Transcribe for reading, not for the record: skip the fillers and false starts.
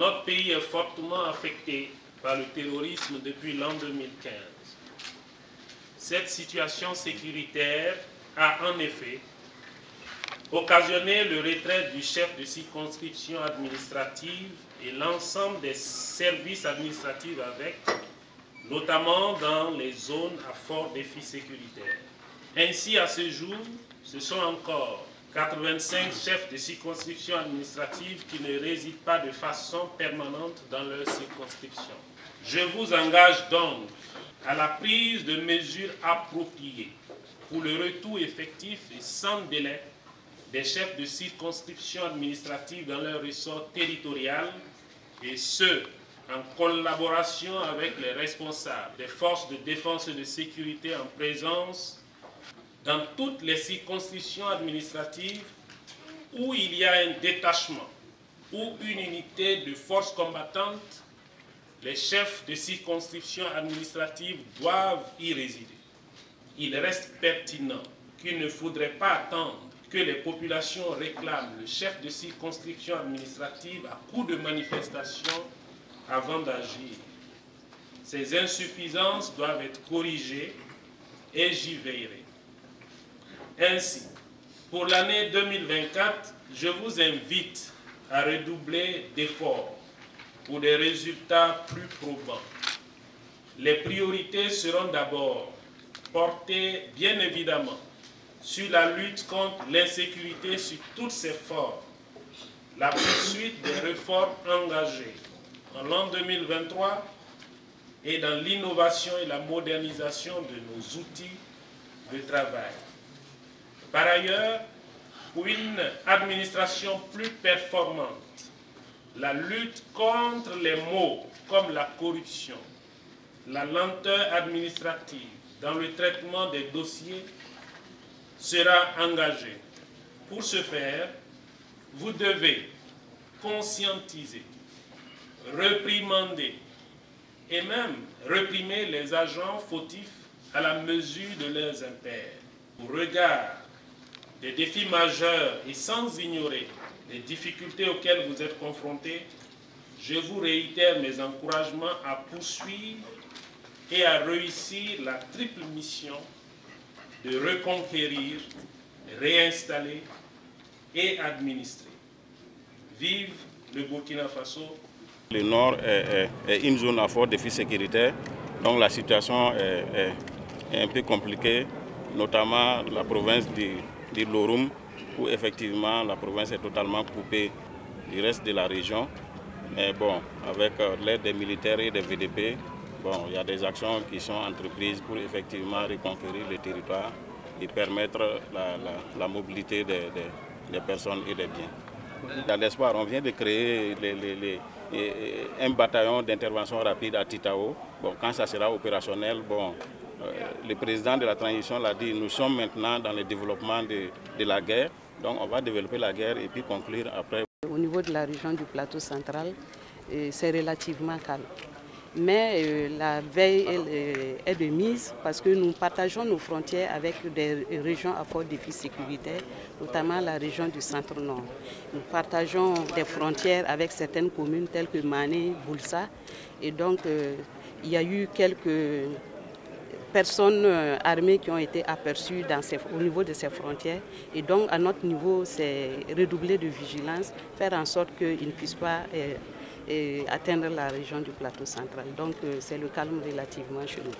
notre pays est fortement affecté par le terrorisme depuis l'an 2015. Cette situation sécuritaire a en effet occasionné le retrait du chef de circonscription administrative et l'ensemble des services administratifs avec, notamment dans les zones à fort défi sécuritaire. Ainsi, à ce jour, ce sont encore 85 chefs de circonscription administrative qui ne résident pas de façon permanente dans leur circonscription. Je vous engage donc à la prise de mesures appropriées pour le retour effectif et sans délai des chefs de circonscription administrative dans leur ressort territorial, et ce, en collaboration avec les responsables des forces de défense et de sécurité en présence dans toutes les circonscriptions administratives où il y a un détachement ou une unité de forces combattantes. Les chefs de circonscription administrative doivent y résider. Il reste pertinent qu'il ne faudrait pas attendre que les populations réclament le chef de circonscription administrative à coup de manifestation avant d'agir. Ces insuffisances doivent être corrigées et j'y veillerai. Ainsi, pour l'année 2024, je vous invite à redoubler d'efforts pour des résultats plus probants. Les priorités seront d'abord portées, bien évidemment, sur la lutte contre l'insécurité sur toutes ses formes, la poursuite des réformes engagées en l'an 2023 et dans l'innovation et la modernisation de nos outils de travail. Par ailleurs, pour une administration plus performante, la lutte contre les maux comme la corruption, la lenteur administrative dans le traitement des dossiers sera engagée. Pour ce faire, vous devez conscientiser, réprimander et même réprimer les agents fautifs à la mesure de leurs impairs. Au regard des défis majeurs et sans ignorer les difficultés auxquelles vous êtes confrontés, je vous réitère mes encouragements à poursuivre et à réussir la triple mission de reconquérir, réinstaller et administrer. Vive le Burkina Faso! Le nord est une zone à fort défi sécuritaire, donc la situation est un peu compliquée, notamment la province de l'Oroum, où effectivement la province est totalement coupée du reste de la région. Mais bon, avec l'aide des militaires et des VDP, bon, il y a des actions qui sont entreprises pour effectivement reconquérir le territoire et permettre la mobilité des personnes et des biens. Dans l'espoir, on vient de créer un bataillon d'intervention rapide à Titao. Bon, quand ça sera opérationnel, bon, le président de la transition l'a dit, nous sommes maintenant dans le développement de la guerre. Donc on va développer la guerre et puis conclure après. Au niveau de la région du plateau central, c'est relativement calme. Mais la veille est de mise parce que nous partageons nos frontières avec des régions à fort défi sécuritaire, notamment la région du centre-nord. Nous partageons des frontières avec certaines communes telles que Mané, Boulsa. Et donc il y a eu quelques personnes armées qui ont été aperçues au niveau de ces frontières. Et donc à notre niveau, c'est redoubler de vigilance, faire en sorte qu'ils ne puissent pas atteindre la région du plateau central. Donc c'est le calme relativement chez nous.